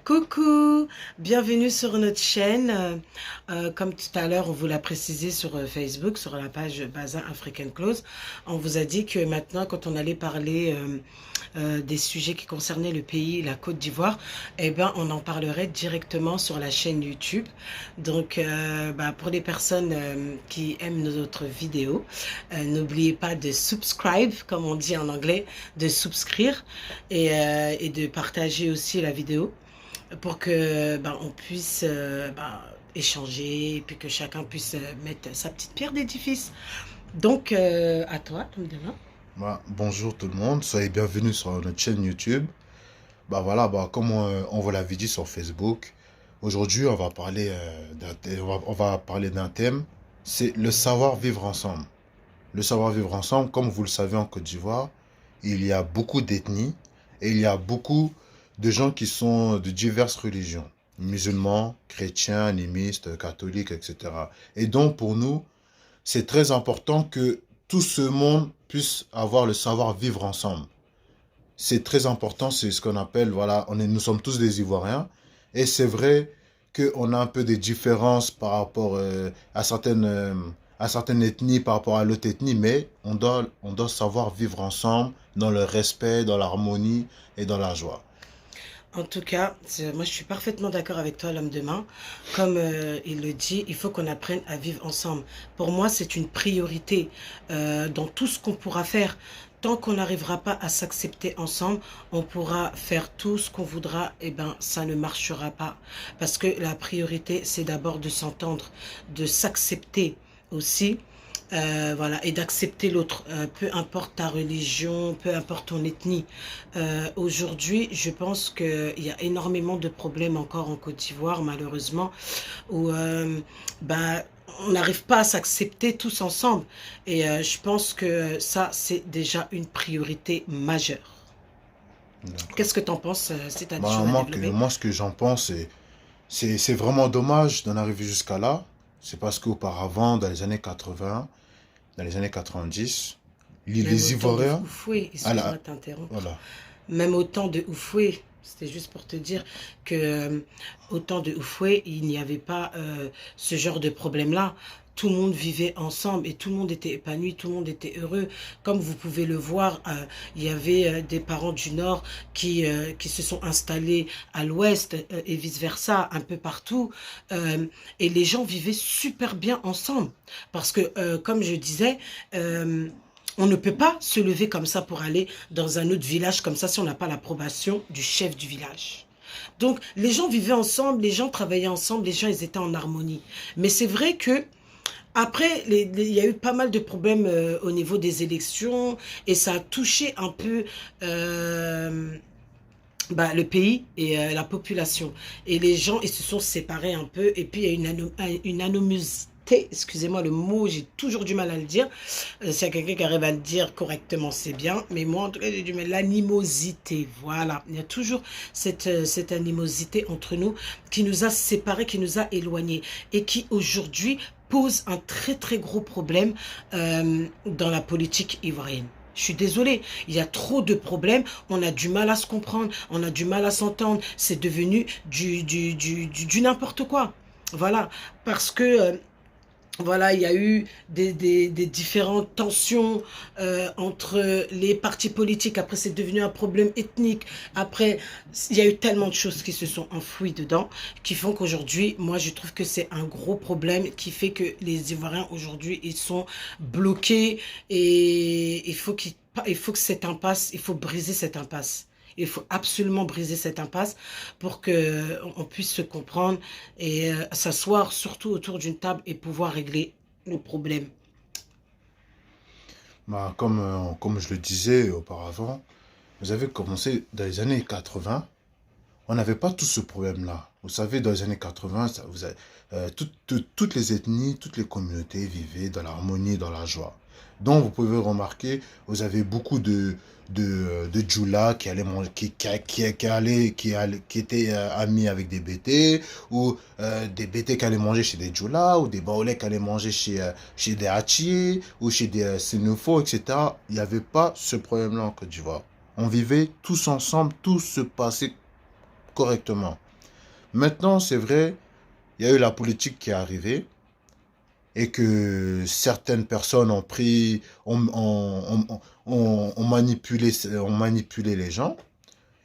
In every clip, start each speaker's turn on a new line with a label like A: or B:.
A: Coucou, bienvenue sur notre chaîne. Comme tout à l'heure, on vous l'a précisé sur Facebook, sur la page Bazin African Clothes. On vous a dit que maintenant, quand on allait parler des sujets qui concernaient le pays, la Côte d'Ivoire, eh ben, on en parlerait directement sur la chaîne YouTube. Donc, pour les personnes qui aiment notre vidéo, n'oubliez pas de subscribe, comme on dit en anglais, de souscrire et de partager aussi la vidéo pour que on puisse échanger et puis que chacun puisse mettre sa petite pierre d'édifice. Donc, à toi, Tom Demain.
B: Bonjour tout le monde, soyez bienvenus sur notre chaîne YouTube. Comme on vous l'avait dit sur Facebook, aujourd'hui on va parler on va parler d'un thème, c'est le savoir vivre ensemble. Le savoir vivre ensemble, comme vous le savez en Côte d'Ivoire, il y a beaucoup d'ethnies et il y a beaucoup de gens qui sont de diverses religions, musulmans, chrétiens, animistes, catholiques, etc. Et donc pour nous, c'est très important que tout ce monde puisse avoir le savoir vivre ensemble. C'est très important, c'est ce qu'on appelle, voilà, nous sommes tous des Ivoiriens. Et c'est vrai qu'on a un peu des différences par rapport à certaines ethnies, par rapport à l'autre ethnie, mais on doit savoir vivre ensemble dans le respect, dans l'harmonie et dans la joie.
A: En tout cas, moi je suis parfaitement d'accord avec toi, l'homme de main. Comme il le dit, il faut qu'on apprenne à vivre ensemble. Pour moi, c'est une priorité dans tout ce qu'on pourra faire. Tant qu'on n'arrivera pas à s'accepter ensemble, on pourra faire tout ce qu'on voudra, et ben ça ne marchera pas. Parce que la priorité, c'est d'abord de s'entendre, de s'accepter aussi. Voilà, et d'accepter l'autre, peu importe ta religion, peu importe ton ethnie. Aujourd'hui, je pense qu'il y a énormément de problèmes encore en Côte d'Ivoire, malheureusement, où on n'arrive pas à s'accepter tous ensemble. Et je pense que ça, c'est déjà une priorité majeure.
B: D'accord.
A: Qu'est-ce que tu en penses, si tu as des choses à développer?
B: Moi, ce que j'en pense, c'est vraiment dommage d'en arriver jusqu'à là. C'est parce qu'auparavant, dans les années 80, dans les années 90,
A: Même au
B: les
A: temps de
B: Ivoiriens,
A: Oufoué,
B: à
A: excuse-moi
B: la,
A: de t'interrompre.
B: voilà.
A: Même au temps de Oufoué, c'était juste pour te dire que au temps de Oufoué, il n'y avait pas ce genre de problème-là. Tout le monde vivait ensemble et tout le monde était épanoui, tout le monde était heureux. Comme vous pouvez le voir, il y avait des parents du Nord qui se sont installés à l'Ouest et vice-versa, un peu partout. Et les gens vivaient super bien ensemble. Parce que, comme je disais, on ne peut pas se lever comme ça pour aller dans un autre village comme ça si on n'a pas l'approbation du chef du village. Donc, les gens vivaient ensemble, les gens travaillaient ensemble, les gens, ils étaient en harmonie. Mais c'est vrai que après, il y a eu pas mal de problèmes au niveau des élections et ça a touché un peu le pays et la population. Et les gens, ils se sont séparés un peu. Et puis, il y a une animosité, excusez-moi le mot, j'ai toujours du mal à le dire. S'il y a quelqu'un qui arrive à le dire correctement, c'est bien. Mais moi, en tout cas, j'ai du mal. L'animosité, voilà. Il y a toujours cette animosité entre nous qui nous a séparés, qui nous a éloignés. Et qui, aujourd'hui, pose un très, très gros problème dans la politique ivoirienne. Je suis désolée, il y a trop de problèmes, on a du mal à se comprendre, on a du mal à s'entendre, c'est devenu du n'importe quoi. Voilà, parce que voilà, il y a eu des différentes tensions entre les partis politiques. Après, c'est devenu un problème ethnique. Après, il y a eu tellement de choses qui se sont enfouies dedans, qui font qu'aujourd'hui, moi, je trouve que c'est un gros problème qui fait que les Ivoiriens, aujourd'hui, ils sont bloqués et il faut que cette impasse, il faut briser cette impasse. Il faut absolument briser cette impasse pour que on puisse se comprendre et s'asseoir surtout autour d'une table et pouvoir régler nos problèmes.
B: Comme je le disais auparavant, vous avez commencé dans les années 80. On n'avait pas tout ce problème-là. Vous savez, dans les années 80, toutes les ethnies, toutes les communautés vivaient dans l'harmonie, dans la joie. Donc, vous pouvez remarquer, vous avez beaucoup de Djoula qui allaient manger, qui étaient amis avec des BT, ou des BT qui allaient manger chez des Djoula, ou des Baolais qui allaient manger chez des Hachi, ou chez des Sénéfo, etc. Il n'y avait pas ce problème-là en Côte d'Ivoire. On vivait tous ensemble, tout se passait correctement. Maintenant, c'est vrai, il y a eu la politique qui est arrivée et que certaines personnes ont pris, ont manipulé les gens.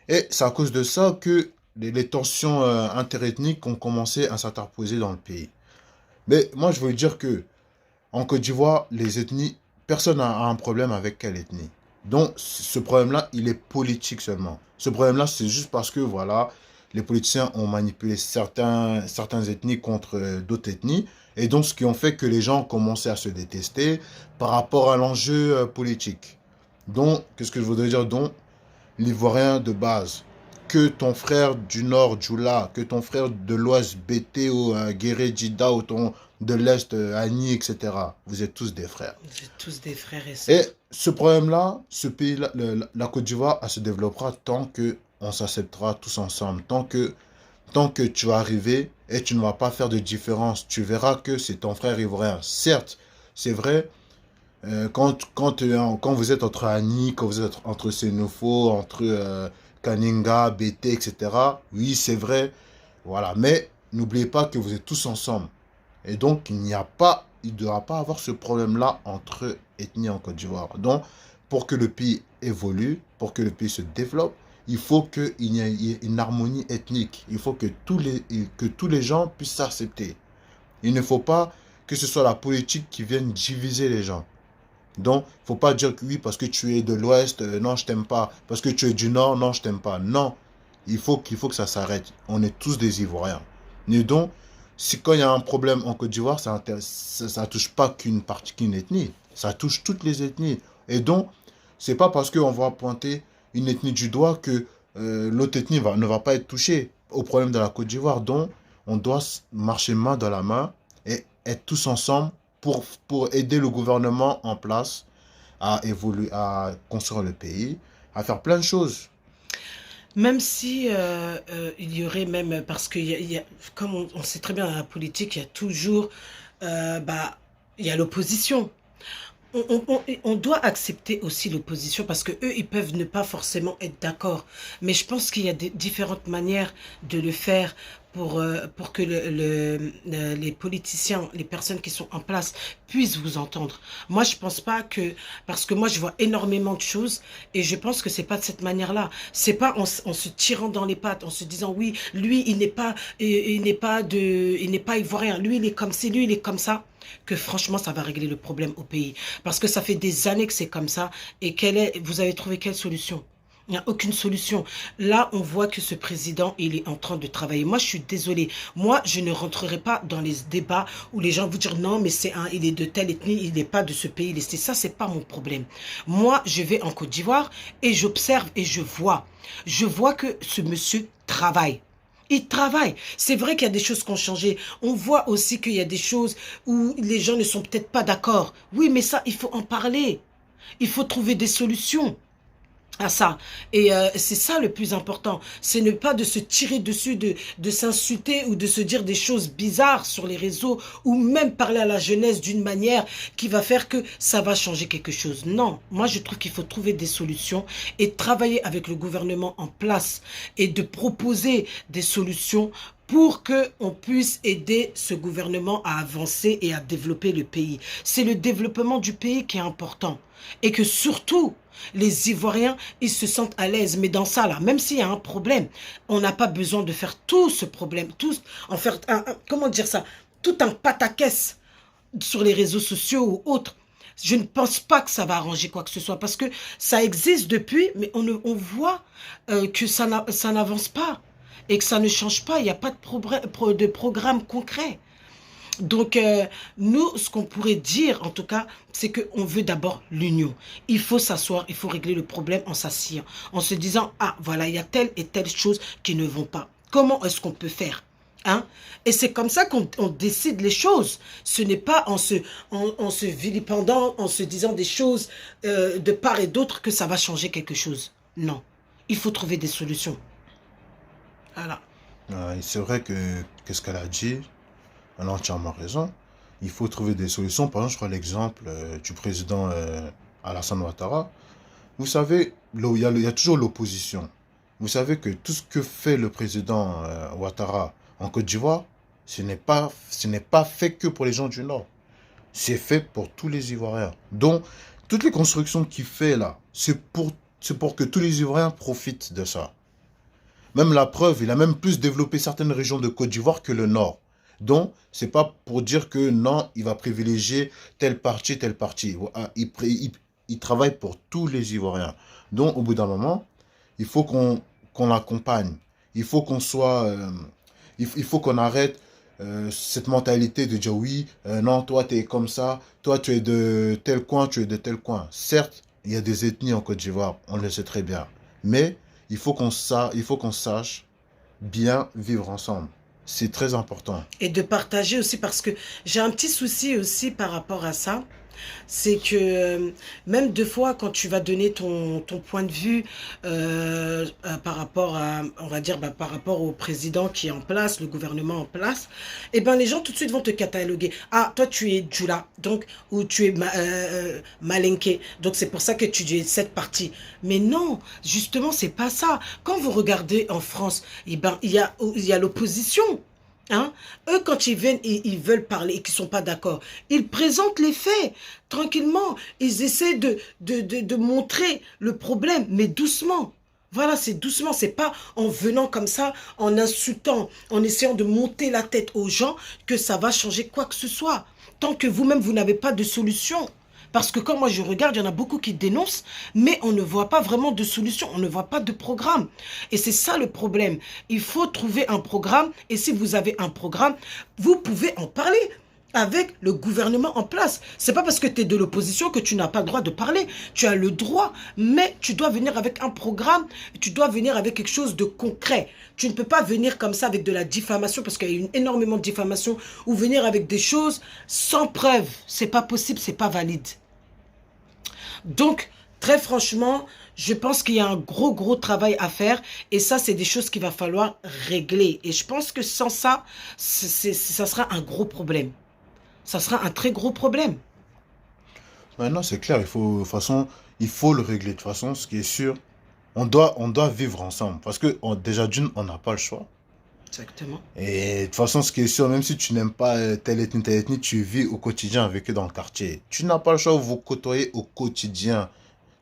B: Et c'est à cause de ça que les tensions interethniques ont commencé à s'interposer dans le pays. Mais moi, je veux dire que en Côte d'Ivoire, les ethnies, personne n'a un problème avec quelle ethnie. Donc, ce problème-là, il est politique seulement. Ce problème-là, c'est juste parce que, voilà, les politiciens ont manipulé certaines ethnies contre d'autres ethnies. Et donc, ce qui ont fait que les gens ont commencé à se détester par rapport à l'enjeu politique. Donc, qu'est-ce que je voudrais dire? Donc, l'Ivoirien de base, que ton frère du Nord, Djoula, que ton frère de l'Ouest, Bété ou Guéré, Djida, ou ton de l'Est, Annie, etc. Vous êtes tous des frères.
A: Vous êtes tous des frères et
B: Et
A: sœurs.
B: ce problème-là, ce pays-là, la Côte d'Ivoire, elle se développera tant que on s'acceptera tous ensemble. Tant que tu vas arriver et tu ne vas pas faire de différence. Tu verras que c'est ton frère ivoirien. Certes, c'est vrai, quand vous êtes entre Annie, quand vous êtes entre Sénofo, entre Kaninga, BT, etc., oui, c'est vrai, voilà. Mais n'oubliez pas que vous êtes tous ensemble. Et donc, il ne devra pas avoir ce problème-là entre ethnies en Côte d'Ivoire. Donc, pour que le pays évolue, pour que le pays se développe, il faut qu'il y ait une harmonie ethnique. Il faut que tous les gens puissent s'accepter. Il ne faut pas que ce soit la politique qui vienne diviser les gens. Donc, il ne faut pas dire que oui, parce que tu es de l'Ouest, non, je t'aime pas. Parce que tu es du Nord, non, je t'aime pas. Non, il faut que ça s'arrête. On est tous des Ivoiriens. Et donc, si quand il y a un problème en Côte d'Ivoire, ça touche pas qu'une ethnie. Ça touche toutes les ethnies. Et donc, c'est pas parce qu'on va pointer une ethnie du doigt que l'autre ethnie ne va pas être touchée au problème de la Côte d'Ivoire. Donc, on doit marcher main dans la main et être tous ensemble pour aider le gouvernement en place à évoluer, à construire le pays, à faire plein de choses.
A: Même si il y aurait même, parce que comme on sait très bien dans la politique, il y a toujours, bah, il y a l'opposition. On doit accepter aussi l'opposition parce que eux, ils peuvent ne pas forcément être d'accord. Mais je pense qu'il y a des différentes manières de le faire pour que les politiciens, les personnes qui sont en place puissent vous entendre. Moi, je pense pas que, parce que moi, je vois énormément de choses et je pense que c'est pas de cette manière-là. C'est pas en se tirant dans les pattes, en se disant oui, lui, il n'est pas ivoirien, lui, il est comme ci, lui, il est comme ça, que franchement, ça va régler le problème au pays. Parce que ça fait des années que c'est comme ça. Et vous avez trouvé quelle solution? Il n'y a aucune solution. Là, on voit que ce président, il est en train de travailler. Moi, je suis désolée. Moi, je ne rentrerai pas dans les débats où les gens vont dire non, mais il est de telle ethnie, il n'est pas de ce pays. Ça, c'est pas mon problème. Moi, je vais en Côte d'Ivoire et j'observe et je vois. Je vois que ce monsieur travaille. Il travaille. C'est vrai qu'il y a des choses qui ont changé. On voit aussi qu'il y a des choses où les gens ne sont peut-être pas d'accord. Oui, mais ça, il faut en parler. Il faut trouver des solutions à ça. Et c'est ça le plus important. C'est ne pas de se tirer dessus, de s'insulter ou de se dire des choses bizarres sur les réseaux ou même parler à la jeunesse d'une manière qui va faire que ça va changer quelque chose. Non, moi je trouve qu'il faut trouver des solutions et travailler avec le gouvernement en place et de proposer des solutions pour qu'on puisse aider ce gouvernement à avancer et à développer le pays. C'est le développement du pays qui est important. Et que surtout, les Ivoiriens, ils se sentent à l'aise. Mais dans ça, là, même s'il y a un problème, on n'a pas besoin de faire tout ce problème, en faire comment dire ça, tout un pataquès sur les réseaux sociaux ou autres. Je ne pense pas que ça va arranger quoi que ce soit parce que ça existe depuis, mais on voit que ça n'avance pas et que ça ne change pas. Il n'y a pas de programme concret. Donc, nous, ce qu'on pourrait dire, en tout cas, c'est qu'on veut d'abord l'union. Il faut s'asseoir, il faut régler le problème en s'asseyant, en se disant, ah, voilà, il y a telle et telle chose qui ne vont pas. Comment est-ce qu'on peut faire? Hein? Et c'est comme ça qu'on décide les choses. Ce n'est pas en se vilipendant, en se disant des choses de part et d'autre que ça va changer quelque chose. Non. Il faut trouver des solutions. Voilà.
B: C'est vrai que qu'est-ce qu'elle a dit, elle a entièrement raison. Il faut trouver des solutions. Par exemple, je prends l'exemple du président Alassane Ouattara. Vous savez, il y a toujours l'opposition. Vous savez que tout ce que fait le président Ouattara en Côte d'Ivoire, ce n'est pas fait que pour les gens du Nord. C'est fait pour tous les Ivoiriens. Donc, toutes les constructions qu'il fait là, c'est pour que tous les Ivoiriens profitent de ça. Même la preuve, il a même plus développé certaines régions de Côte d'Ivoire que le Nord. Donc, c'est pas pour dire que non, il va privilégier telle partie, telle partie. Il travaille pour tous les Ivoiriens. Donc, au bout d'un moment, il faut qu'on l'accompagne. Il faut qu'on soit, il faut qu'on arrête cette mentalité de dire oui, non, toi tu es comme ça, toi tu es de tel coin, tu es de tel coin. Certes, il y a des ethnies en Côte d'Ivoire, on le sait très bien. Mais il faut qu'on sache bien vivre ensemble. C'est très important.
A: Et de partager aussi, parce que j'ai un petit souci aussi par rapport à ça. C'est que même deux fois, quand tu vas donner ton point de vue par rapport à, on va dire, par rapport au président qui est en place, le gouvernement en place, eh ben les gens tout de suite vont te cataloguer. Ah, toi tu es Djoula, donc, ou tu es Malinké, donc c'est pour ça que tu es cette partie. Mais non, justement, c'est pas ça. Quand vous regardez en France, eh ben, il y a l'opposition. Hein? Eux, quand ils viennent, ils veulent parler et qu'ils ne sont pas d'accord, ils présentent les faits, tranquillement. Ils essaient de montrer le problème, mais doucement. Voilà, c'est doucement, c'est pas en venant comme ça, en insultant, en essayant de monter la tête aux gens que ça va changer quoi que ce soit. Tant que vous-même, vous n'avez pas de solution. Parce que quand moi je regarde, il y en a beaucoup qui dénoncent, mais on ne voit pas vraiment de solution, on ne voit pas de programme. Et c'est ça le problème. Il faut trouver un programme, et si vous avez un programme, vous pouvez en parler avec le gouvernement en place. C'est pas parce que tu es de l'opposition que tu n'as pas le droit de parler. Tu as le droit, mais tu dois venir avec un programme, tu dois venir avec quelque chose de concret. Tu ne peux pas venir comme ça avec de la diffamation, parce qu'il y a énormément de diffamation, ou venir avec des choses sans preuve. C'est pas possible, c'est pas valide. Donc, très franchement, je pense qu'il y a un gros travail à faire. Et ça, c'est des choses qu'il va falloir régler. Et je pense que sans ça, ça sera un gros problème. Ça sera un très gros problème.
B: Maintenant, c'est clair, de toute façon, il faut le régler. De toute façon, ce qui est sûr, on doit vivre ensemble. Parce que déjà d'une, on n'a pas le choix.
A: Exactement.
B: Et de toute façon, ce qui est sûr, même si tu n'aimes pas telle ethnie, tu vis au quotidien avec eux dans le quartier. Tu n'as pas le choix, vous vous côtoyez au quotidien.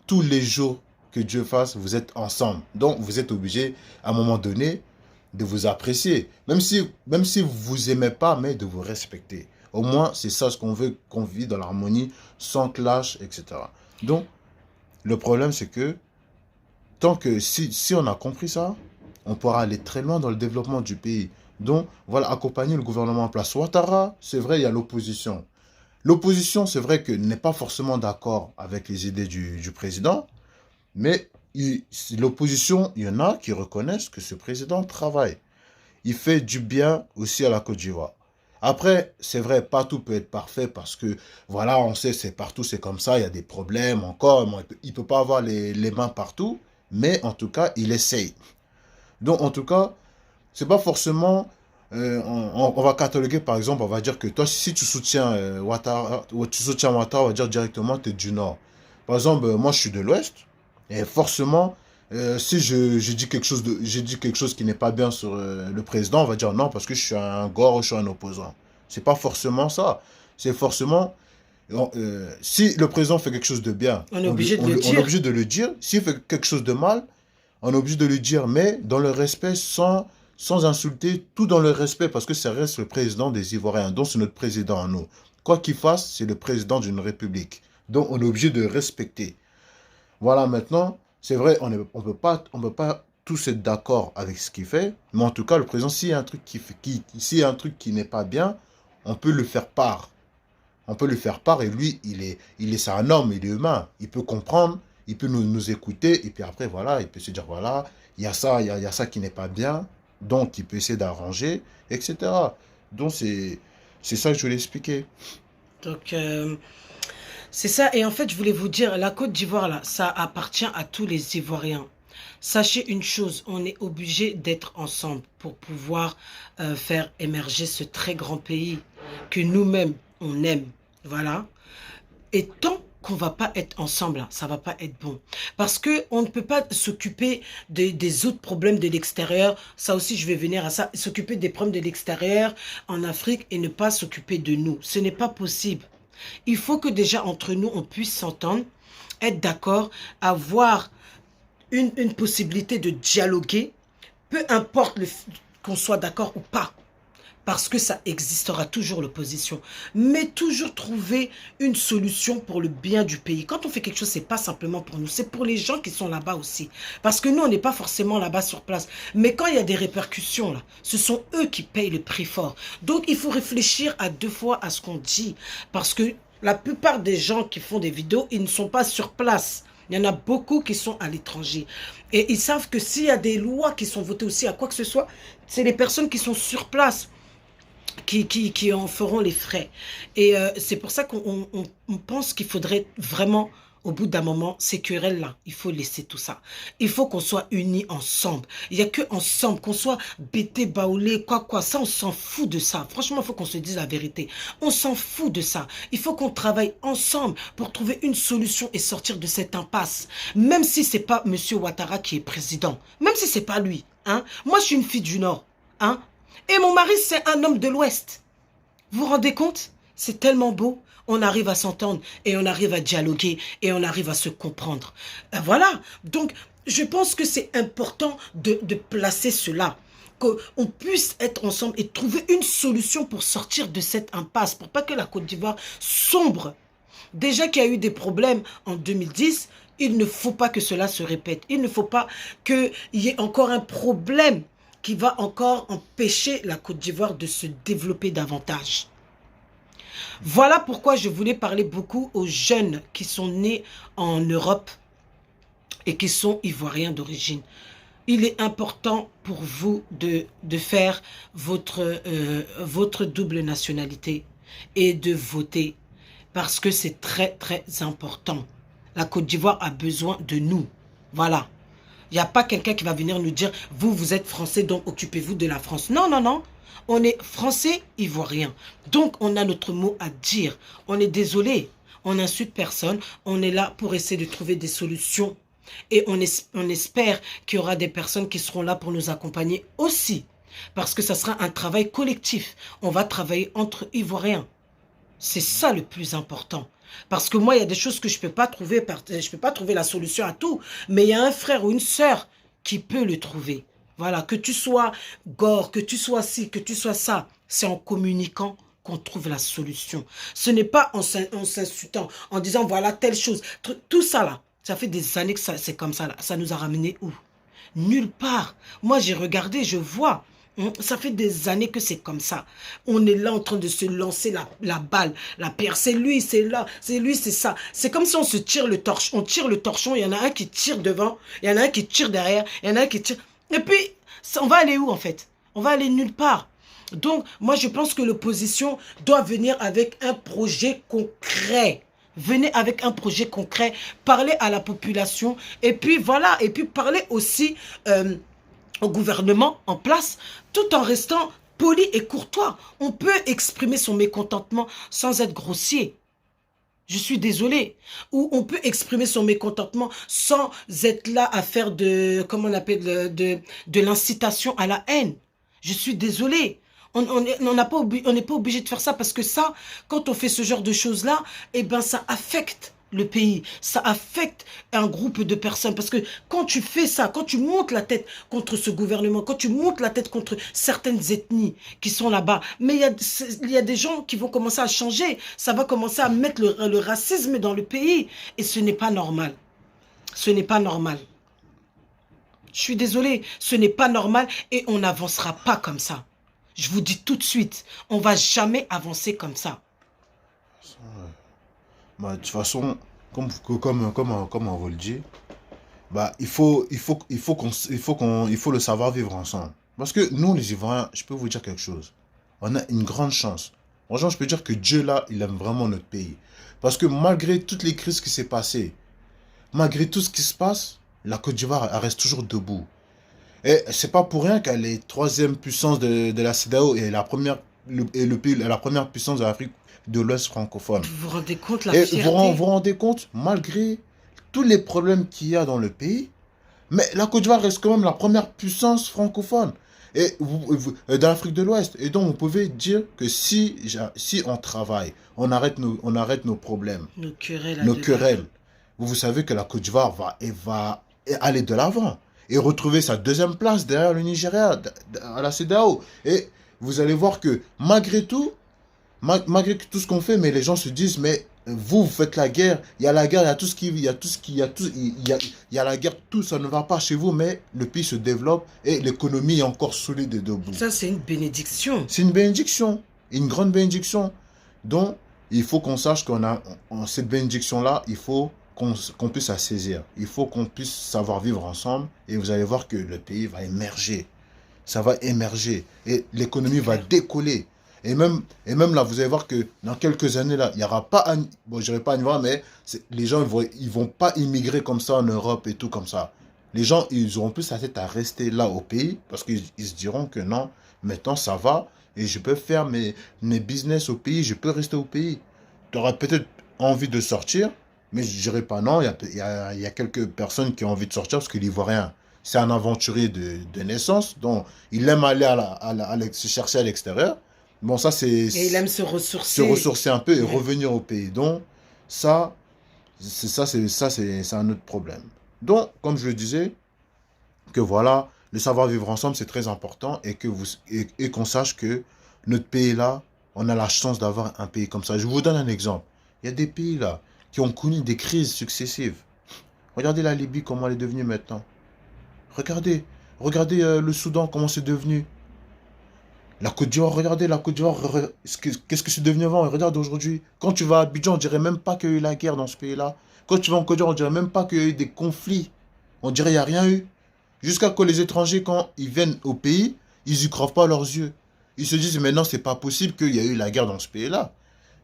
B: Tous les jours que Dieu fasse, vous êtes ensemble. Donc, vous êtes obligé, à un moment donné, de vous apprécier. Même si vous vous aimez pas, mais de vous respecter. Au moins, c'est ça ce qu'on veut, qu'on vit dans l'harmonie, sans clash, etc. Donc, le problème, c'est que si on a compris ça, on pourra aller très loin dans le développement du pays. Donc, voilà, accompagner le gouvernement en place. Ouattara, c'est vrai, il y a l'opposition. L'opposition, c'est vrai que n'est pas forcément d'accord avec les idées du président, mais l'opposition, il y en a qui reconnaissent que ce président travaille. Il fait du bien aussi à la Côte d'Ivoire. Après, c'est vrai, pas tout peut être parfait parce que, voilà, on sait, c'est partout, c'est comme ça, il y a des problèmes encore. Bon, il peut pas avoir les mains partout, mais en tout cas, il essaye. Donc, en tout cas, c'est pas forcément. On va cataloguer, par exemple, on va dire que toi, si tu soutiens Ouattara, on va dire directement, tu es du Nord. Par exemple, moi, je suis de l'Ouest, et forcément, si je dis j'ai dit quelque chose qui n'est pas bien sur le président, on va dire non, parce que je suis un gore, je suis un opposant. C'est pas forcément ça. C'est forcément. Si le président fait quelque chose de bien,
A: On est obligé de le
B: on est
A: dire.
B: obligé de le dire. S'il fait quelque chose de mal, on est obligé de le dire, mais dans le respect, sans insulter, tout dans le respect, parce que ça reste le président des Ivoiriens, donc c'est notre président à nous. Quoi qu'il fasse, c'est le président d'une république. Donc on est obligé de respecter. Voilà, maintenant, c'est vrai, on peut pas tous être d'accord avec ce qu'il fait, mais en tout cas, le président, s'il y a un truc s'il y a un truc qui n'est pas bien, on peut le faire part. On peut lui faire part et lui, c'est un homme, il est humain. Il peut comprendre, il peut nous écouter et puis après, voilà, il peut se dire, voilà, il y a ça, il y a ça qui n'est pas bien, donc il peut essayer d'arranger, etc. Donc c'est ça que je voulais expliquer.
A: Donc, c'est ça. Et en fait, je voulais vous dire, la Côte d'Ivoire, là, ça appartient à tous les Ivoiriens. Sachez une chose, on est obligé d'être ensemble pour pouvoir faire émerger ce très grand pays que nous-mêmes, on aime. Voilà. Et tant qu'on va pas être ensemble, là. Ça va pas être bon. Parce que on ne peut pas s'occuper des autres problèmes de l'extérieur. Ça aussi, je vais venir à ça. S'occuper des problèmes de l'extérieur en Afrique et ne pas s'occuper de nous. Ce n'est pas possible. Il faut que déjà entre nous, on puisse s'entendre, être d'accord, avoir une possibilité de dialoguer, peu importe qu'on soit d'accord ou pas. Parce que ça existera toujours l'opposition. Mais toujours trouver une solution pour le bien du pays. Quand on fait quelque chose, c'est pas simplement pour nous, c'est pour les gens qui sont là-bas aussi. Parce que nous, on n'est pas forcément là-bas sur place. Mais quand il y a des répercussions, là, ce sont eux qui payent le prix fort. Donc, il faut réfléchir à 2 fois à ce qu'on dit. Parce que la plupart des gens qui font des vidéos, ils ne sont pas sur place. Il y en a beaucoup qui sont à l'étranger. Et ils savent que s'il y a des lois qui sont votées aussi à quoi que ce soit, c'est les personnes qui sont sur place qui en feront les frais. Et c'est pour ça qu'on pense qu'il faudrait vraiment, au bout d'un moment, ces querelles-là, il faut laisser tout ça. Il faut qu'on soit unis ensemble. Il n'y a que ensemble, qu'on soit bêté, baoulé, quoi. Ça, on s'en fout de ça. Franchement, il faut qu'on se dise la vérité. On s'en fout de ça. Il faut qu'on travaille ensemble pour trouver une solution et sortir de cette impasse. Même si c'est pas M. Ouattara qui est président. Même si c'est pas lui. Hein. Moi, je suis une fille du Nord. Hein. Et mon mari, c'est un homme de l'Ouest. Vous vous rendez compte? C'est tellement beau. On arrive à s'entendre et on arrive à dialoguer et on arrive à se comprendre. Voilà. Donc, je pense que c'est important de placer cela. Qu'on puisse être ensemble et trouver une solution pour sortir de cette impasse, pour pas que la Côte d'Ivoire sombre. Déjà qu'il y a eu des problèmes en 2010, il ne faut pas que cela se répète. Il ne faut pas qu'il y ait encore un problème qui va encore empêcher la Côte d'Ivoire de se développer davantage. Voilà pourquoi je voulais parler beaucoup aux jeunes qui sont nés en Europe et qui sont ivoiriens d'origine. Il est important pour vous de faire votre double nationalité et de voter parce que c'est très très important. La Côte d'Ivoire a besoin de nous. Voilà. Il n'y a pas quelqu'un qui va venir nous dire « Vous êtes français, donc occupez-vous de la France. » Non, non, non. On est français ivoirien. Donc, on a notre mot à dire. On est désolé. On n'insulte personne. On est là pour essayer de trouver des solutions. Et on espère qu'il y aura des personnes qui seront là pour nous accompagner aussi. Parce que ça sera un travail collectif. On va travailler entre Ivoiriens. C'est ça le plus important. Parce que moi, il y a des choses que je ne peux pas trouver. Je peux pas trouver la solution à tout. Mais il y a un frère ou une sœur qui peut le trouver. Voilà, que tu sois gore, que tu sois ci, que tu sois ça. C'est en communiquant qu'on trouve la solution. Ce n'est pas en s'insultant, en disant voilà telle chose. Tout ça là, ça fait des années que c'est comme ça là. Ça nous a ramené où? Nulle part. Moi, j'ai regardé, je vois. Ça fait des années que c'est comme ça. On est là en train de se lancer la balle, la pierre. C'est lui, c'est là, c'est lui, c'est ça. C'est comme si on se tire le torchon. On tire le torchon, il y en a un qui tire devant, il y en a un qui tire derrière, il y en a un qui tire... Et puis, on va aller où en fait? On va aller nulle part. Donc, moi, je pense que l'opposition doit venir avec un projet concret. Venez avec un projet concret, parlez à la population. Et puis, voilà, et puis parlez aussi... au gouvernement en place, tout en restant poli et courtois. On peut exprimer son mécontentement sans être grossier. Je suis désolé. Ou on peut exprimer son mécontentement sans être là à faire comment on appelle, de l'incitation à la haine. Je suis désolé. On n'est pas obligé de faire ça parce que ça, quand on fait ce genre de choses-là, eh ben, ça affecte le pays, ça affecte un groupe de personnes. Parce que quand tu fais ça, quand tu montes la tête contre ce gouvernement, quand tu montes la tête contre certaines ethnies qui sont là-bas, mais il y a des gens qui vont commencer à changer. Ça va commencer à mettre le racisme dans le pays. Et ce n'est pas normal. Ce n'est pas normal. Je suis désolée, ce n'est pas normal et on n'avancera pas comme ça. Je vous dis tout de suite, on ne va jamais avancer comme ça.
B: Bah, de toute façon, comme on vous le dit, bah, il faut le savoir vivre ensemble. Parce que nous, les Ivoiriens, je peux vous dire quelque chose. On a une grande chance. Franchement, je peux dire que Dieu, là, il aime vraiment notre pays. Parce que malgré toutes les crises qui s'est passées, malgré tout ce qui se passe, la Côte d'Ivoire, elle reste toujours debout. Et c'est pas pour rien qu'elle est troisième puissance de la CEDEAO et la première puissance de l'Afrique de l'Ouest francophone.
A: Vous vous rendez compte la
B: Et
A: fierté?
B: vous rendez compte, malgré tous les problèmes qu'il y a dans le pays, mais la Côte d'Ivoire reste quand même la première puissance francophone dans l'Afrique de l'Ouest. Et donc, vous pouvez dire que si on travaille, on arrête nos problèmes,
A: Nos querelles à
B: nos
A: deux balles.
B: querelles, vous savez que la Côte d'Ivoire va aller de l'avant et retrouver sa deuxième place derrière le Nigeria à la CEDEAO. Et vous allez voir que malgré tout ce qu'on fait, mais les gens se disent, mais vous faites la guerre, il y a la guerre, il y a tout ce qui, il y a tout ce qui, il y a la guerre, tout ça ne va pas chez vous, mais le pays se développe et l'économie est encore solide et debout.
A: Ça, c'est une bénédiction.
B: C'est une bénédiction, une grande bénédiction. Donc, il faut qu'on sache cette bénédiction-là, il faut qu'on puisse la saisir. Il faut qu'on puisse savoir vivre ensemble et vous allez voir que le pays va émerger. Ça va émerger et l'économie va décoller. Et même là, vous allez voir que dans quelques années, là, il n'y aura pas, bon, je dirais pas un mais les gens, ils vont pas immigrer comme ça en Europe et tout comme ça. Les gens, ils auront plus la tête à rester là au pays parce qu'ils se diront que non, maintenant ça va et je peux faire mes business au pays, je peux rester au pays. Tu auras peut-être envie de sortir, mais je dirais pas non. Il y a quelques personnes qui ont envie de sortir parce que l'Ivoirien, c'est un aventurier de naissance, donc il aime aller se chercher à l'extérieur. Bon, ça,
A: Et il aime se
B: se
A: ressourcer.
B: ressourcer un peu et
A: Ouais.
B: revenir au pays. Donc, ça, c'est un autre problème. Donc, comme je le disais, que voilà, le savoir vivre ensemble, c'est très important et qu'on sache que notre pays là, on a la chance d'avoir un pays comme ça. Je vous donne un exemple. Il y a des pays là qui ont connu des crises successives. Regardez la Libye, comment elle est devenue maintenant. Regardez le Soudan, comment c'est devenu. La Côte d'Ivoire, regardez la Côte d'Ivoire, qu'est-ce que c'est devenu avant et regarde aujourd'hui. Quand tu vas à Abidjan, on dirait même pas qu'il y a eu la guerre dans ce pays-là. Quand tu vas en Côte d'Ivoire, on dirait même pas qu'il y a eu des conflits. On dirait qu'il n'y a rien eu. Jusqu'à que les étrangers, quand ils viennent au pays, ils y croient pas à leurs yeux. Ils se disent, mais non, c'est pas possible qu'il y ait eu la guerre dans ce pays-là.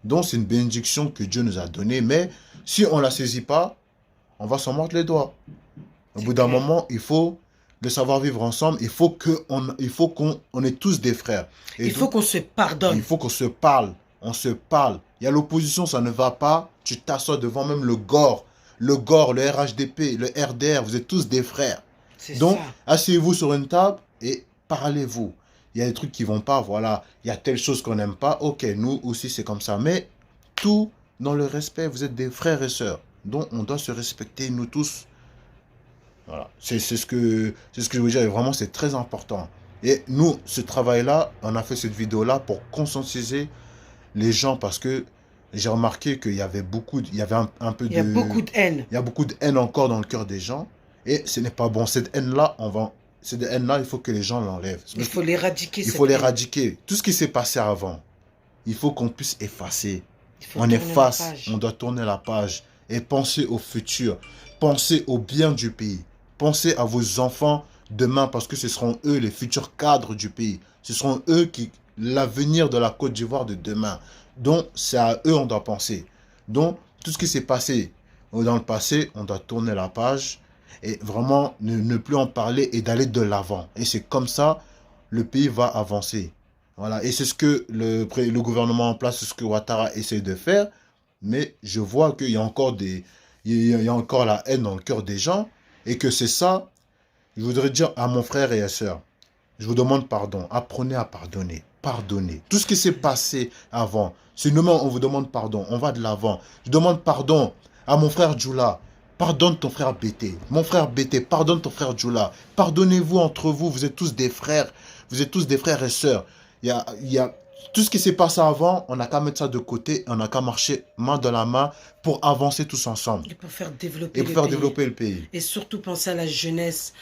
B: Donc c'est une bénédiction que Dieu nous a donnée, mais si on ne la saisit pas, on va s'en mordre les doigts. Au bout d'un moment, il faut le savoir vivre ensemble, il faut qu'on ait tous des frères. Et
A: Il faut qu'on se pardonne.
B: il faut qu'on se parle, on se parle. Il y a l'opposition, ça ne va pas, tu t'assois devant même le GOR, le RHDP, le RDR, vous êtes tous des frères.
A: C'est
B: Donc,
A: ça.
B: asseyez-vous sur une table et parlez-vous. Il y a des trucs qui vont pas, voilà. Il y a telle chose qu'on n'aime pas, ok, nous aussi c'est comme ça. Mais tout dans le respect, vous êtes des frères et sœurs. Donc, on doit se respecter, nous tous. Voilà. C'est ce que je veux dire. Et vraiment, c'est très important. Et nous, ce travail-là, on a fait cette vidéo-là pour conscientiser les gens parce que j'ai remarqué qu'il y avait il y avait un peu
A: Il y a beaucoup de haine.
B: il y a beaucoup de haine encore dans le cœur des gens. Et ce n'est pas bon. Cette haine-là, il faut que les gens l'enlèvent.
A: Il faut l'éradiquer.
B: Il faut l'éradiquer. Tout ce qui s'est passé avant, il faut qu'on puisse effacer.
A: Il faut
B: On
A: tourner la
B: efface,
A: page.
B: on doit tourner la page et penser au futur. Pensez au bien du pays. Pensez à vos enfants demain parce que ce seront eux les futurs cadres du pays. Ce seront eux l'avenir de la Côte d'Ivoire de demain. Donc, c'est à eux on doit penser. Donc, tout ce qui s'est passé dans le passé, on doit tourner la page et vraiment ne plus en parler et d'aller de l'avant. Et c'est comme ça, le pays va avancer. Voilà. Et c'est ce que le gouvernement en place, c'est ce que Ouattara essaie de faire. Mais je vois qu'il y a encore il y a encore la haine dans le cœur des gens. Et que c'est ça, je voudrais dire à mon frère et à sœur, je vous demande pardon. Apprenez à pardonner. Pardonnez. Tout ce qui s'est passé avant, c'est nous on vous demande pardon. On va de l'avant. Je demande pardon à mon frère Djoula. Pardonne ton frère Bété. Mon frère Bété, pardonne ton frère Djoula. Pardonnez-vous entre vous. Vous êtes tous des frères. Vous êtes tous des frères et sœurs. Il y a tout ce qui s'est passé avant, on n'a qu'à mettre ça de côté. On n'a qu'à marcher main dans la main pour avancer tous ensemble.
A: Et pour faire développer
B: Et pour
A: le
B: faire
A: pays.
B: développer le pays.
A: Et surtout penser à la jeunesse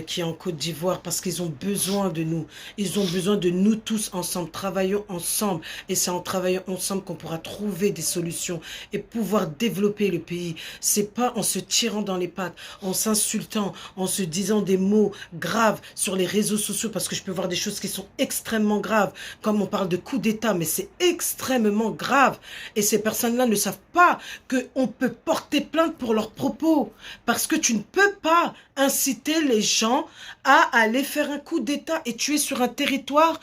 A: qui est en Côte d'Ivoire parce qu'ils ont besoin de nous. Ils ont besoin de nous tous ensemble. Travaillons ensemble. Et c'est en travaillant ensemble qu'on pourra trouver des solutions et pouvoir développer le pays. C'est pas en se tirant dans les pattes, en s'insultant, en se disant des mots graves sur les réseaux sociaux parce que je peux voir des choses qui sont extrêmement graves. Comme on parle de coup d'État, mais c'est extrêmement grave. Et ces personnes-là ne savent pas qu'on peut porter plainte pour leurs propos. Parce que tu ne peux pas inciter les gens à aller faire un coup d'État et tuer sur un territoire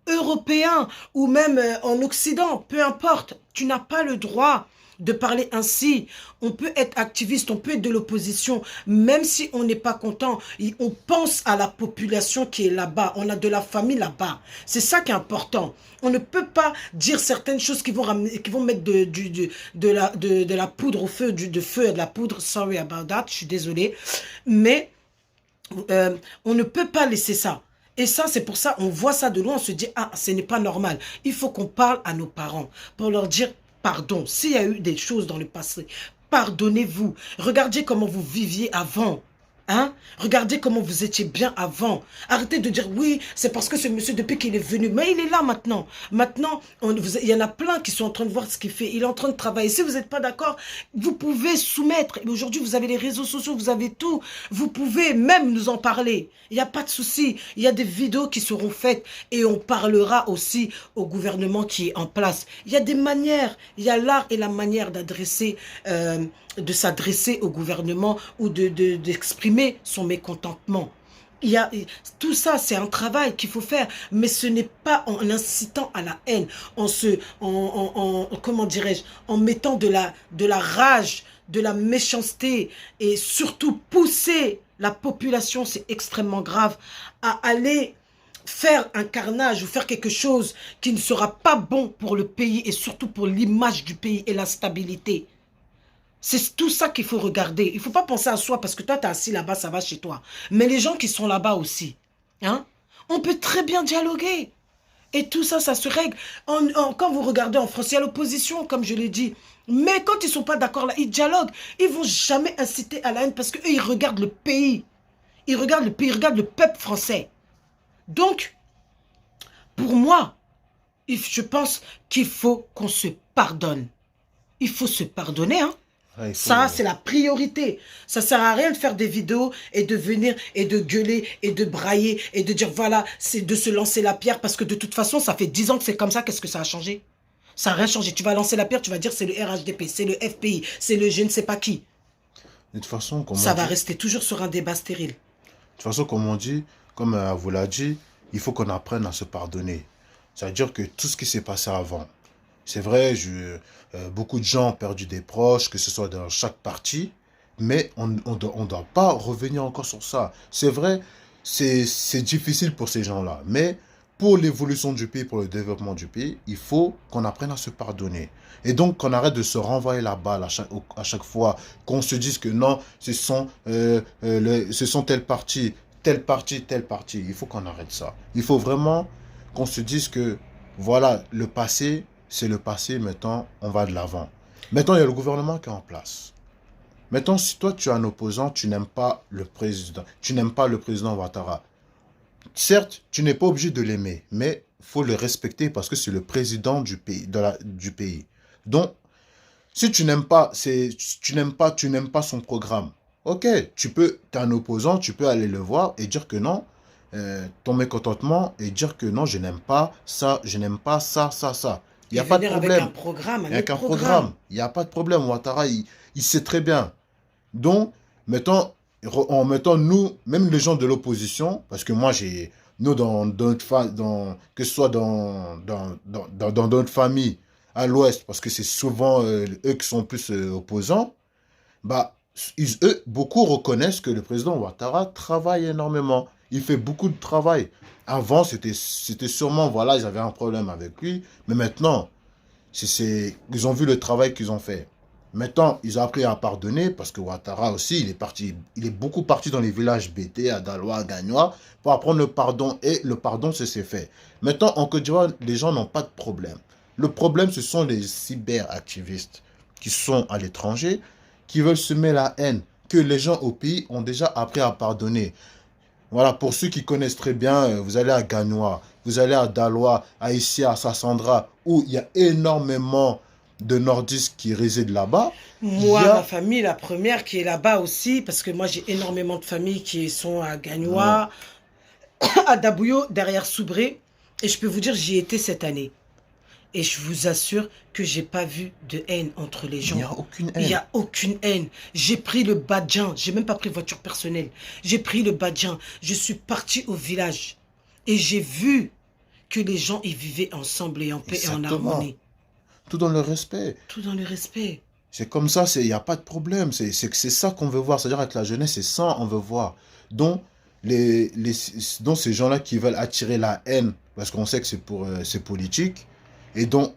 A: européen ou même en Occident, peu importe, tu n'as pas le droit de parler ainsi. On peut être activiste, on peut être de l'opposition, même si on n'est pas content, on pense à la population qui est là-bas, on a de la famille là-bas. C'est ça qui est important. On ne peut pas dire certaines choses qui vont mettre de la poudre au feu, de feu et de la poudre. Sorry about that, je suis désolée. Mais on ne peut pas laisser ça. Et ça, c'est pour ça, on voit ça de loin, on se dit, ah, ce n'est pas normal. Il faut qu'on parle à nos parents pour leur dire pardon. S'il y a eu des choses dans le passé, pardonnez-vous. Regardez comment vous viviez avant. Hein? Regardez comment vous étiez bien avant. Arrêtez de dire oui, c'est parce que ce monsieur, depuis qu'il est venu, mais il est là maintenant. Maintenant, il y en a plein qui sont en train de voir ce qu'il fait. Il est en train de travailler. Si vous n'êtes pas d'accord, vous pouvez soumettre. Aujourd'hui, vous avez les réseaux sociaux, vous avez tout. Vous pouvez même nous en parler. Il n'y a pas de souci. Il y a des vidéos qui seront faites et on parlera aussi au gouvernement qui est en place. Il y a des manières. Il y a l'art et la manière d'adresser de s'adresser au gouvernement ou d'exprimer son mécontentement. Tout ça, c'est un travail qu'il faut faire, mais ce n'est pas en incitant à la haine, comment dirais-je, en mettant de la rage, de la méchanceté et surtout pousser la population, c'est extrêmement grave, à aller faire un carnage ou faire quelque chose qui ne sera pas bon pour le pays et surtout pour l'image du pays et la stabilité. C'est tout ça qu'il faut regarder. Il ne faut pas penser à soi parce que toi, tu es assis là-bas, ça va chez toi. Mais les gens qui sont là-bas aussi, hein, on peut très bien dialoguer. Et tout ça, ça se règle. Quand vous regardez en France, il y a l'opposition, comme je l'ai dit. Mais quand ils ne sont pas d'accord là, ils dialoguent. Ils ne vont jamais inciter à la haine parce qu'eux, ils regardent le pays. Ils regardent le pays, ils regardent le peuple français. Donc, pour moi, je pense qu'il faut qu'on se pardonne. Il faut se pardonner, hein. Ouais, ça, c'est la priorité. Ça ne sert à rien de faire des vidéos et de venir et de gueuler et de brailler et de dire voilà, c'est de se lancer la pierre parce que de toute façon, ça fait 10 ans que c'est comme ça. Qu'est-ce que ça a changé? Ça n'a rien changé. Tu vas lancer la pierre, tu vas dire c'est le RHDP, c'est le FPI, c'est le je ne sais pas qui.
B: De toute façon,
A: ça va rester toujours sur un débat stérile.
B: De toute façon, comme on dit, comme vous l'a dit, il faut qu'on apprenne à se pardonner. C'est-à-dire que tout ce qui s'est passé avant, c'est vrai, beaucoup de gens ont perdu des proches, que ce soit dans chaque parti, mais on ne doit pas revenir encore sur ça. C'est vrai, c'est difficile pour ces gens-là, mais pour l'évolution du pays, pour le développement du pays, il faut qu'on apprenne à se pardonner. Et donc qu'on arrête de se renvoyer la balle à chaque fois, qu'on se dise que non, ce sont tel parti, tel parti, tel parti. Il faut qu'on arrête ça. Il faut vraiment qu'on se dise que, voilà, le passé, c'est le passé, maintenant, on va de l'avant. Maintenant, il y a le gouvernement qui est en place. Maintenant, si toi, tu es un opposant, tu n'aimes pas le président Ouattara. Certes, tu n'es pas obligé de l'aimer, mais il faut le respecter parce que c'est le président du pays. Donc, si tu n'aimes pas son programme, ok, tu es un opposant, tu peux aller le voir et dire que non, ton mécontentement et dire que non, je n'aime pas ça, je n'aime pas ça, ça, ça. Il n'y a pas de problème.
A: Avec un programme,
B: avec un programme. Il n'y a pas de problème. Ouattara, il sait très bien. Donc, en mettant nous, même les gens de l'opposition, parce que moi, nous, que ce soit dans notre famille, à l'ouest, parce que c'est souvent eux qui sont plus opposants, bah, beaucoup reconnaissent que le président Ouattara travaille énormément. Il fait beaucoup de travail. Avant, c'était sûrement, voilà, ils avaient un problème avec lui. Mais maintenant, ils ont vu le travail qu'ils ont fait. Maintenant, ils ont appris à pardonner parce que Ouattara aussi, il est beaucoup parti dans les villages BT, à Daloa, à Gagnoa, pour apprendre le pardon. Et le pardon, c'est fait. Maintenant, en Côte d'Ivoire, les gens n'ont pas de problème. Le problème, ce sont les cyberactivistes qui sont à l'étranger, qui veulent semer la haine, que les gens au pays ont déjà appris à pardonner. Voilà, pour ceux qui connaissent très bien, vous allez à Gagnoa, vous allez à Daloa, à Issia, à Sassandra, où il y a énormément de nordistes qui résident là-bas.
A: Moi, ma famille, la première qui est là-bas aussi, parce que moi j'ai énormément de familles qui sont à Gagnoa, à Dabouyo, derrière Soubré, et je peux vous dire, j'y étais cette année. Et je vous assure que j'ai pas vu de haine entre les gens.
B: Il n'y a aucune haine.
A: Il n'y a aucune haine. J'ai pris le badjan. J'ai même pas pris voiture personnelle. J'ai pris le badjan. Je suis parti au village. Et j'ai vu que les gens y vivaient ensemble et en paix et en
B: Exactement.
A: harmonie.
B: Tout dans le respect.
A: Tout dans le respect.
B: C'est comme ça, il n'y a pas de problème. C'est ça qu'on veut voir. C'est-à-dire avec la jeunesse, c'est ça qu'on veut voir. Donc, donc ces gens-là qui veulent attirer la haine, parce qu'on sait que c'est politique, et donc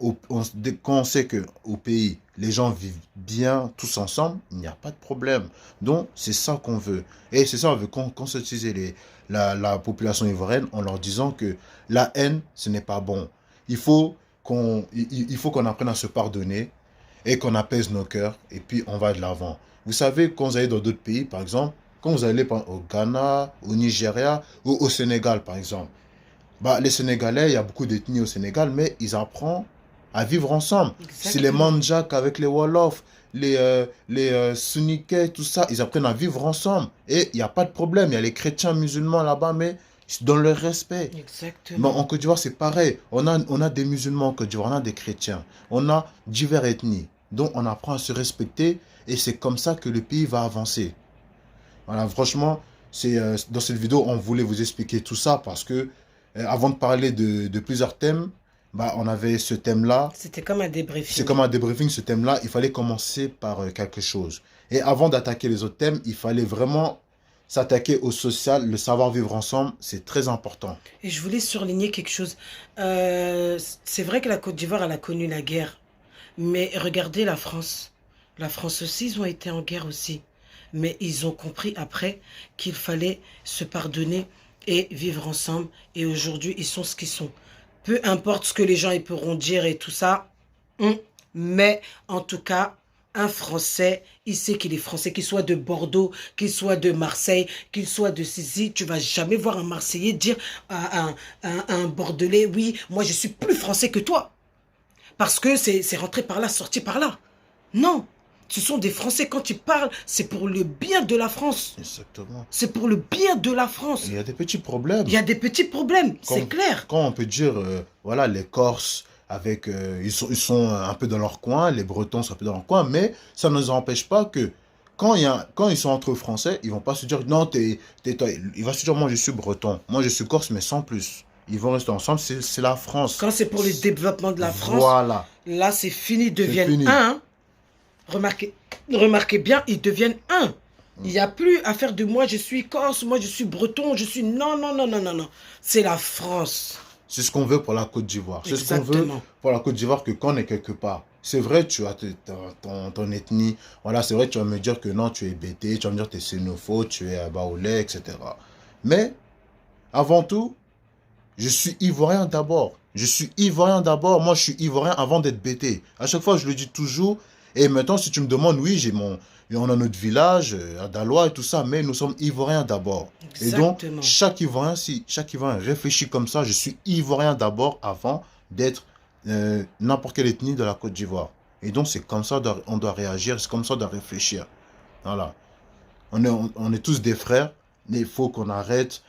B: quand on sait qu'au pays, les gens vivent bien tous ensemble, il n'y a pas de problème. Donc, c'est ça qu'on veut. Et c'est ça, on veut conscientiser la population ivoirienne en leur disant que la haine, ce n'est pas bon. Il faut qu'on apprenne à se pardonner et qu'on apaise nos cœurs, et puis on va de l'avant. Vous savez, quand vous allez dans d'autres pays, par exemple, quand vous allez au Ghana, au Nigeria ou au Sénégal, par exemple, bah, les Sénégalais, il y a beaucoup d'ethnies au Sénégal, mais ils apprennent à vivre ensemble. C'est les
A: Exactement.
B: Mandjaks avec les Wolofs, les Soninké, tout ça, ils apprennent à vivre ensemble. Et il n'y a pas de problème, il y a les chrétiens musulmans là-bas, mais dans le respect. Mais
A: Exactement.
B: en Côte d'Ivoire, c'est pareil. On a des musulmans en Côte d'Ivoire, on a des chrétiens, on a diverses ethnies. Donc, on apprend à se respecter et c'est comme ça que le pays va avancer. Voilà, franchement, dans cette vidéo, on voulait vous expliquer tout ça parce que, avant de parler de plusieurs thèmes, bah, on avait ce thème-là.
A: C'était comme un
B: C'est
A: débriefing.
B: comme un débriefing, ce thème-là. Il fallait commencer par quelque chose. Et avant d'attaquer les autres thèmes, il fallait vraiment s'attaquer au social, le savoir vivre ensemble. C'est très important.
A: Et je voulais surligner quelque chose. C'est vrai que la Côte d'Ivoire, elle a connu la guerre. Mais regardez la France. La France aussi, ils ont été en guerre aussi. Mais ils ont compris après qu'il fallait se pardonner et vivre ensemble. Et aujourd'hui, ils sont ce qu'ils sont. Peu importe ce que les gens ils pourront dire et tout ça. Mais en tout cas, un Français, il sait qu'il est français, qu'il soit de Bordeaux, qu'il soit de Marseille, qu'il soit de Sisi. Tu vas jamais voir un Marseillais dire à un Bordelais, oui, moi je suis plus français que toi. Parce que c'est rentré par là, sorti par là. Non, ce sont des Français. Quand ils parlent, c'est pour le bien de la France.
B: Exactement.
A: C'est pour le bien de la
B: Il
A: France.
B: y a des petits problèmes.
A: Il y a des petits problèmes, c'est
B: Quand,
A: clair.
B: quand on peut dire, voilà, les Corses, ils sont un peu dans leur coin, les Bretons sont un peu dans leur coin, mais ça ne nous empêche pas que quand ils sont entre Français, ils vont pas se dire, non, toi. Il va se dire, moi je suis Breton, moi je suis Corse, mais sans plus. Ils vont rester ensemble, c'est la France.
A: Quand c'est pour le développement de la France,
B: Voilà,
A: là c'est fini, ils
B: c'est
A: deviennent
B: fini.
A: un. Remarquez bien, ils deviennent un. Il n'y a plus à faire de moi je suis corse, moi je suis breton, je suis... Non, non, non, non, non, non. C'est la France.
B: C'est ce qu'on veut pour la Côte d'Ivoire. C'est ce qu'on veut
A: Exactement.
B: pour la Côte d'Ivoire que quand on est quelque part. C'est vrai, tu as ton ethnie. Voilà, c'est vrai, tu vas me dire que non, tu es bêté, tu vas me dire que tu es xénophobe, tu es baoulé, etc. Mais, avant tout, je suis ivoirien d'abord. Je suis ivoirien d'abord. Moi, je suis ivoirien avant d'être bêté. À chaque fois, je le dis toujours. Et maintenant, si tu me demandes, oui, on a notre village, à Dalois et tout ça, mais nous sommes ivoiriens d'abord. Et donc,
A: Exactement.
B: chaque Ivoirien réfléchit comme ça. Je suis ivoirien d'abord avant d'être n'importe quelle ethnie de la Côte d'Ivoire. Et donc, c'est comme ça on doit réagir, c'est comme ça on doit réfléchir. Voilà. On est tous des frères, mais il faut qu'on arrête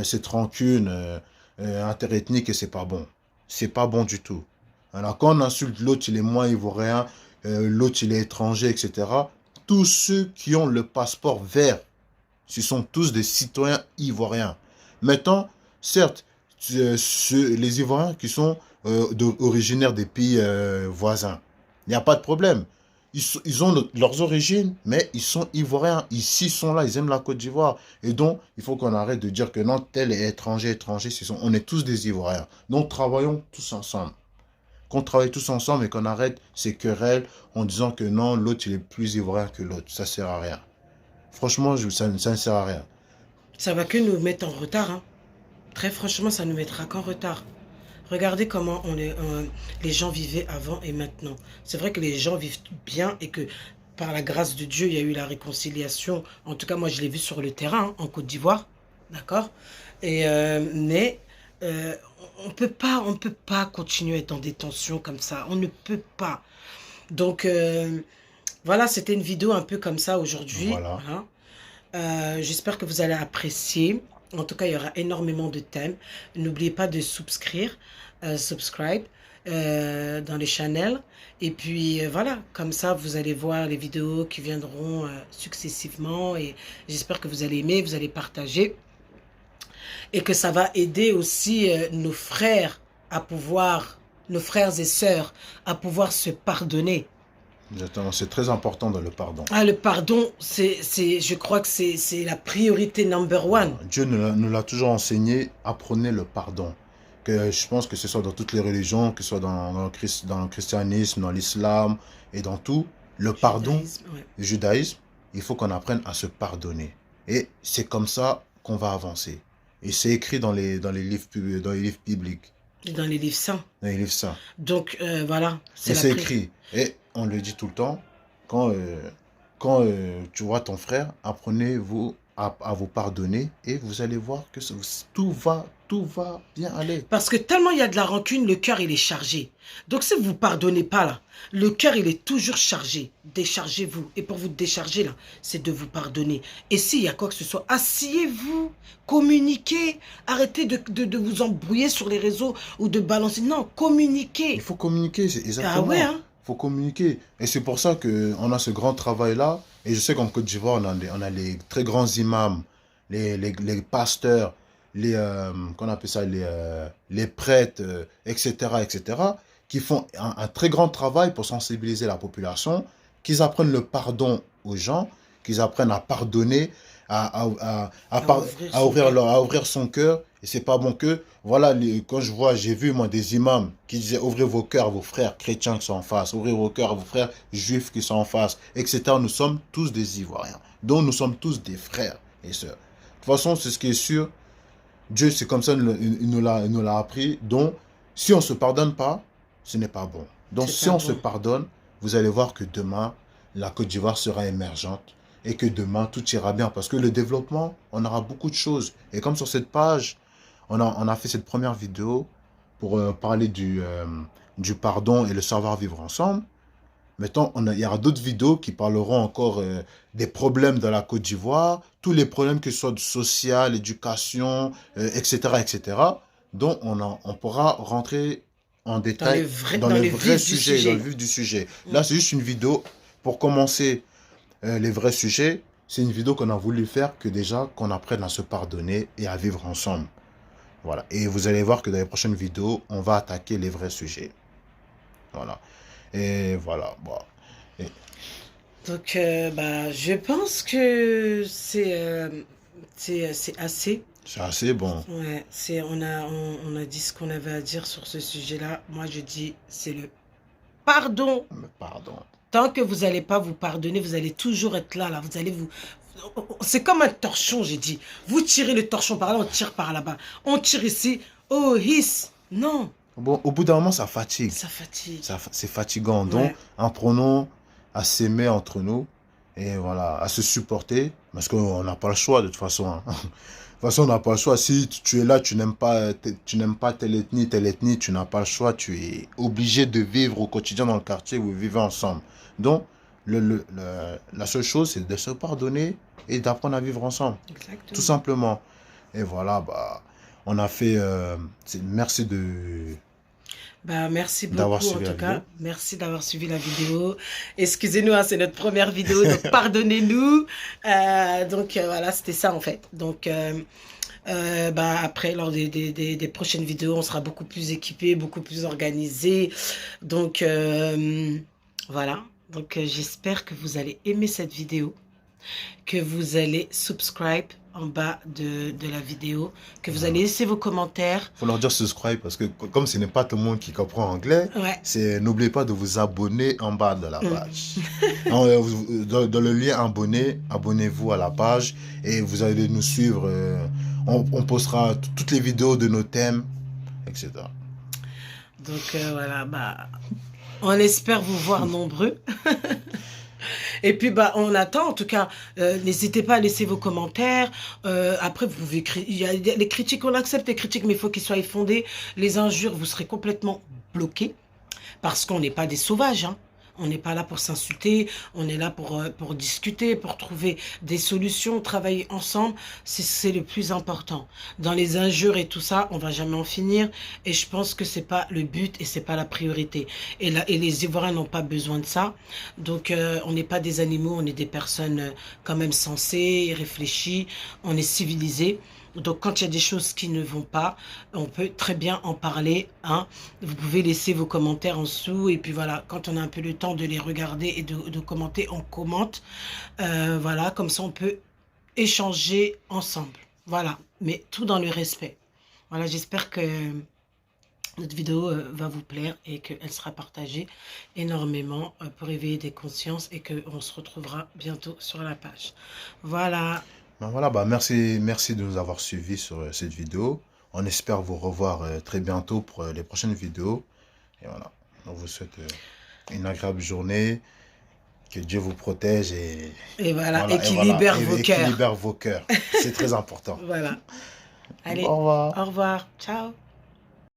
B: cette rancune interethnique et c'est pas bon. C'est pas bon du tout. Alors, quand on insulte l'autre, il est moins ivoirien, l'autre, il est étranger, etc. Tous ceux qui ont le passeport vert, ce sont tous des citoyens ivoiriens. Maintenant, certes, les Ivoiriens qui sont originaires des pays voisins, il n'y a pas de problème. Ils ont leurs origines, mais ils sont ivoiriens. Ici, ils sont là, ils aiment la Côte d'Ivoire. Et donc, il faut qu'on arrête de dire que non, tel est étranger. On est tous des Ivoiriens. Donc, travaillons tous ensemble. Qu'on travaille tous ensemble et qu'on arrête ces querelles en disant que non, l'autre, il est plus ivoirien que l'autre. Ça ne sert à rien. Franchement, ça ne sert à rien.
A: Ça va que nous mettre en retard, hein. Très franchement, ça nous mettra qu'en retard. Regardez comment les gens vivaient avant et maintenant. C'est vrai que les gens vivent bien et que par la grâce de Dieu, il y a eu la réconciliation. En tout cas, moi, je l'ai vu sur le terrain, hein, en Côte d'Ivoire. D'accord. Mais euh, on peut pas continuer à être dans des tensions comme ça. On ne peut pas. Donc, voilà, c'était une vidéo un peu comme ça aujourd'hui.
B: Voilà.
A: Voilà. J'espère que vous allez apprécier. En tout cas, il y aura énormément de thèmes. N'oubliez pas de subscribe dans les channels. Et puis voilà, comme ça, vous allez voir les vidéos qui viendront successivement. Et j'espère que vous allez aimer, vous allez partager. Et que ça va aider aussi nos frères à pouvoir, nos frères et sœurs, à pouvoir se pardonner.
B: Exactement, c'est très important dans le pardon.
A: Ah, le pardon, je crois que c'est la priorité number one.
B: Dieu nous l'a toujours enseigné, apprenez le pardon. Que je pense que ce soit dans toutes les religions, que ce soit dans le christianisme, dans l'islam et dans tout, le pardon,
A: Judaïsme, ouais.
B: le judaïsme, il faut qu'on apprenne à se pardonner. Et c'est comme ça qu'on va avancer. Et c'est écrit dans les livres, dans les livres bibliques,
A: Et dans les livres saints.
B: dans les livres saints.
A: Donc, voilà.
B: Et c'est écrit. Et on le dit tout le temps, quand tu vois ton frère, apprenez-vous à vous pardonner et vous allez voir que tout va bien aller.
A: Parce que tellement il y a de la rancune, le cœur, il est chargé. Donc, si vous ne pardonnez pas, là, le cœur, il est toujours chargé. Déchargez-vous. Et pour vous décharger, là, c'est de vous pardonner. Et s'il y a quoi que ce soit, asseyez-vous, communiquez. Arrêtez de vous embrouiller sur les réseaux ou de balancer. Non, communiquez.
B: Il faut communiquer, c'est exactement.
A: Ah ouais, hein?
B: Il faut communiquer. Et c'est pour ça qu'on a ce grand travail-là. Et je sais qu'en Côte d'Ivoire, on a les très grands imams, les pasteurs, qu'on appelle ça, les prêtres, etc., qui font un très grand travail pour sensibiliser la population, qu'ils apprennent le pardon aux gens, qu'ils apprennent à pardonner, à ouvrir son cœur. Et c'est pas bon que, voilà, quand j'ai vu moi des imams qui disaient ouvrez vos cœurs à vos frères chrétiens qui sont en face, ouvrez vos cœurs à vos frères juifs qui sont en face, etc. Nous sommes tous des Ivoiriens. Donc nous sommes tous des frères et sœurs. De toute façon, c'est ce qui est sûr. Dieu, c'est comme ça, il nous l'a appris. Donc, si on ne se pardonne pas, ce n'est pas bon. Donc, si on se pardonne, vous allez voir que demain, la Côte d'Ivoire sera émergente et que demain, tout ira bien. Parce que le développement, on aura beaucoup de choses. Et comme sur cette page, on a fait cette première vidéo pour parler du pardon et le savoir vivre ensemble. Maintenant, il y aura d'autres vidéos qui parleront encore des problèmes dans la Côte d'Ivoire, tous les problèmes que ce soit social, éducation, etc. Donc, on pourra rentrer en détail dans le vrai sujet, dans le vif du sujet. Là, c'est juste une vidéo pour commencer les vrais sujets. C'est une vidéo qu'on a voulu faire qu'on apprenne à se pardonner et à vivre ensemble. Voilà. Et vous allez voir que dans les prochaines vidéos, on va attaquer les vrais sujets. Voilà. Et voilà. Bon.
A: Donc, je pense que c'est assez.
B: C'est assez bon.
A: Ouais, on a dit ce qu'on avait à dire sur ce sujet-là. Moi, je dis, c'est le pardon.
B: Mais pardon.
A: Tant que vous n'allez pas vous pardonner, vous allez toujours être là. Vous allez vous... C'est comme un torchon, j'ai dit. Vous tirez le torchon par là, on tire par là-bas. On tire ici. Oh, hiss. Non.
B: Bon, au bout d'un moment, ça fatigue.
A: Ça fatigue.
B: C'est fatigant. Donc, apprenons à s'aimer entre nous et voilà, à se supporter parce qu'on n'a pas le choix de toute façon. Hein. De toute façon, on n'a pas le choix. Si tu es là, tu n'aimes pas telle ethnie, tu n'as pas le choix. Tu es obligé de vivre au quotidien dans le quartier où vous vivez ensemble. Donc, la seule chose, c'est de se pardonner et d'apprendre à vivre ensemble.
A: Exactement.
B: Tout simplement. Et voilà, on a fait... merci
A: merci beaucoup en tout cas. Merci d'avoir suivi la vidéo. Excusez-nous, hein, c'est notre première vidéo, donc pardonnez-nous. Voilà, c'était ça en fait. Donc après, lors des prochaines vidéos, on sera beaucoup plus équipé, beaucoup plus organisé. Donc voilà. Donc j'espère que vous allez aimer cette vidéo, que vous allez subscribe en bas de la vidéo, que vous allez laisser vos commentaires.
B: Il faut leur dire subscribe parce que comme ce n'est pas tout le monde qui comprend anglais, n'oubliez pas de vous abonner en bas de la page. Dans le lien abonner, abonnez-vous à la page et vous allez nous suivre. On postera toutes les vidéos de nos thèmes, etc.
A: Donc voilà, on espère vous voir nombreux. Et puis, on attend, en tout cas, n'hésitez pas à laisser vos commentaires. Après, vous pouvez il y a les critiques, on accepte les critiques, mais il faut qu'ils soient fondés. Les injures, vous serez complètement bloqués, parce qu'on n'est pas des sauvages, hein. On n'est pas là pour s'insulter, on est là pour discuter, pour trouver des solutions, travailler ensemble. C'est le plus important. Dans les injures et tout ça, on va jamais en finir. Et je pense que c'est pas le but et c'est pas la priorité. Et les Ivoiriens n'ont pas besoin de ça. Donc, on n'est pas des animaux, on est des personnes quand même sensées, réfléchies. On est civilisés. Donc, quand il y a des choses qui ne vont pas, on peut très bien en parler, hein. Vous pouvez laisser vos commentaires en dessous et puis voilà, quand on a un peu le temps de les regarder et de commenter, on commente. Voilà, comme ça, on peut échanger ensemble. Voilà, mais tout dans le respect. Voilà, j'espère que notre vidéo va vous plaire et qu'elle sera partagée énormément pour éveiller des consciences et qu'on se retrouvera bientôt sur la page. Voilà,
B: Ben voilà, bah merci de nous avoir suivis sur cette vidéo. On espère vous revoir très bientôt pour les prochaines vidéos. Et voilà, on vous souhaite une agréable journée. Que Dieu vous protège
A: et
B: et
A: qui
B: voilà,
A: libère vos
B: et qui
A: cœurs.
B: libère vos cœurs. C'est très important.
A: Voilà.
B: Au
A: Allez,
B: revoir.
A: au revoir. Ciao.